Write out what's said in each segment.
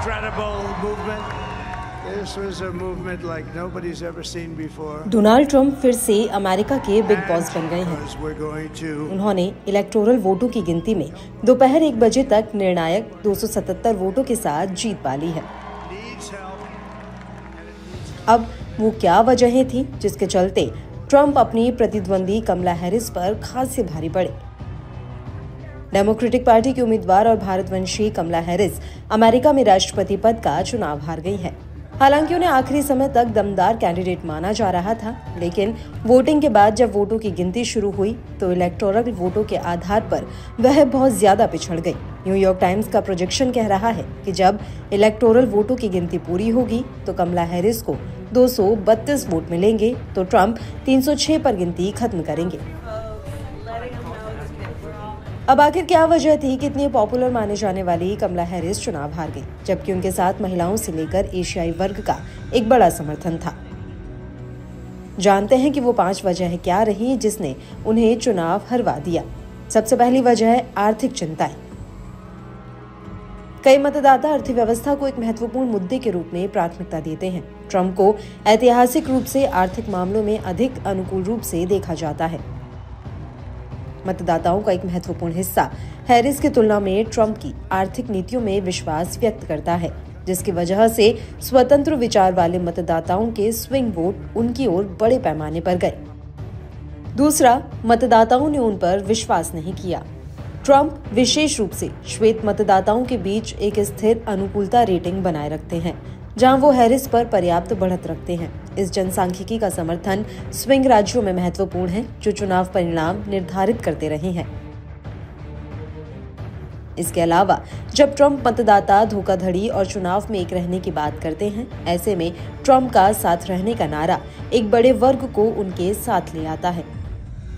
incredible movement. This was a movement like nobody's ever seen before. Donald Trump फिर से America के big boss बन गए हैं। उन्होंने इलेक्टोरल वोटों की गिनती में दोपहर 1 बजे तक निर्णायक 277 वोटों के साथ जीत पा ली है। अब वो क्या वजहें थी जिसके चलते ट्रंप अपनी प्रतिद्वंदी कमला हैरिस पर खासे भारी पड़े। डेमोक्रेटिक पार्टी की उम्मीदवार और भारतवंशी कमला हैरिस अमेरिका में राष्ट्रपति पद का चुनाव हार गई है। हालांकि उन्हें आखिरी समय तक दमदार कैंडिडेट माना जा रहा था, लेकिन वोटिंग के बाद जब वोटों की गिनती शुरू हुई तो इलेक्टोरल वोटों के आधार पर वह बहुत ज्यादा पिछड़ गई। न्यूयॉर्क टाइम्स का प्रोजेक्शन कह रहा है कि जब इलेक्टोरल वोटों की गिनती पूरी होगी तो कमला हैरिस को 232 वोट मिलेंगे तो ट्रंप 306 पर गिनती खत्म करेंगे। अब आखिर क्या वजह थी कि इतनी पॉपुलर माने जाने वाली कमला हैरिस चुनाव हार गई, जबकि उनके साथ महिलाओं से लेकर एशियाई वर्ग का एक बड़ा समर्थन था। जानते हैं कि वो 5 वजह क्या रही जिसने उन्हें चुनाव हरवा दिया। सबसे पहली वजह है आर्थिक चिंताएं। कई मतदाता अर्थव्यवस्था को एक महत्वपूर्ण मुद्दे के रूप में प्राथमिकता देते हैं। ट्रंप को ऐतिहासिक रूप से आर्थिक मामलों में अधिक अनुकूल रूप से देखा जाता है। मतदाताओं का एक महत्वपूर्ण हिस्सा हैरिस की तुलना में ट्रंप की आर्थिक नीतियों में विश्वास व्यक्त करता है, जिसकी वजह से स्वतंत्र विचार वाले मतदाताओं के स्विंग वोट उनकी ओर बड़े पैमाने पर गए। दूसरा, मतदाताओं ने उन पर विश्वास नहीं किया। ट्रंप विशेष रूप से श्वेत मतदाताओं के बीच एक स्थिर अनुकूलता रेटिंग बनाए रखते हैं, जहां वो हैरिस पर पर्याप्त बढ़त रखते हैं। इस जनसांख्यिकी का समर्थन स्विंग राज्यों में महत्वपूर्ण है, जो चुनाव परिणाम निर्धारित करते रहे हैं। इसके अलावा जब ट्रंप मतदाता धोखाधड़ी और चुनाव में एक रहने की बात करते हैं, ऐसे में ट्रंप का साथ रहने का नारा एक बड़े वर्ग को उनके साथ ले आता है।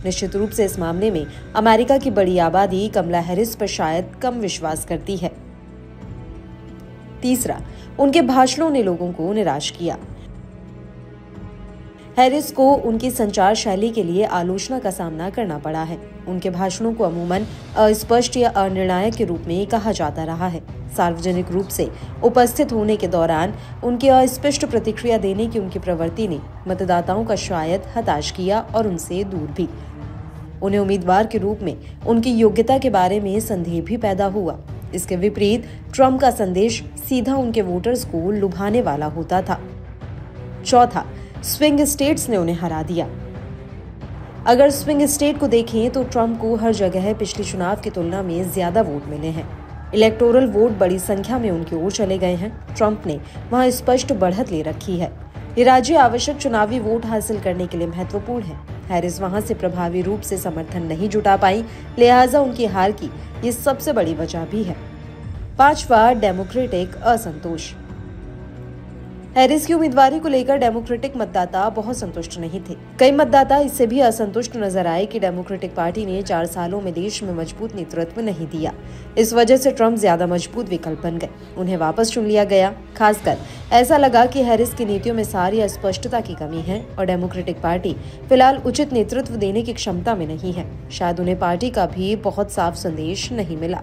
निश्चित रूप से इस मामले में अमेरिका की बड़ी आबादी कमला हैरिस पर शायद कम विश्वास करती है। तीसरा, उनके भाषणों ने लोगों को निराश किया। हैरिस को उनकी संचार शैली के लिए आलोचना का सामना करना पड़ा है। उनके भाषणों को अमूमन अस्पष्ट या अनिर्णायक के रूप में कहा जाता रहा है। सार्वजनिक रूप से उपस्थित होने के दौरान उनकी अस्पष्ट प्रतिक्रिया देने की उनकी प्रवृत्ति ने मतदाताओं का शायद हताश किया और उनसे दूर भी। उन्हें उम्मीदवार के रूप में उनकी योग्यता के बारे में संदेह भी पैदा हुआ। इसके विपरीत ट्रंप का संदेश सीधा उनके वोटर्स को लुभाने वाला होता था। चौथा, स्विंग स्टेट्स ने उन्हें हरा दिया। अगर स्विंग स्टेट को देखें तो ट्रंप को हर जगह पिछले चुनाव की तुलना में ज्यादा वोट मिले हैं। इलेक्टोरल वोट बड़ी संख्या में उनकी ओर चले गए हैं। ट्रंप ने वहां स्पष्ट बढ़त ले रखी है। ये राज्य आवश्यक चुनावी वोट हासिल करने के लिए महत्वपूर्ण है। हैरिस वहां से प्रभावी रूप से समर्थन नहीं जुटा पाई, लिहाजा उनकी हार की ये सबसे बड़ी वजह भी है। पांचवा, डेमोक्रेटिक असंतोष। हैरिस की उम्मीदवारी को लेकर डेमोक्रेटिक मतदाता बहुत संतुष्ट नहीं थे। कई मतदाता इससे भी असंतुष्ट नजर आए कि डेमोक्रेटिक पार्टी ने 4 सालों में देश में मजबूत नेतृत्व नहीं दिया। इस वजह से ट्रंप ज्यादा मजबूत विकल्प बन गए। उन्हें वापस चुन लिया गया। खासकर ऐसा लगा कि हैरिस की नीतियों में सारी अस्पष्टता की कमी है और डेमोक्रेटिक पार्टी फिलहाल उचित नेतृत्व देने की क्षमता में नहीं है। शायद उन्हें पार्टी का भी बहुत साफ संदेश नहीं मिला।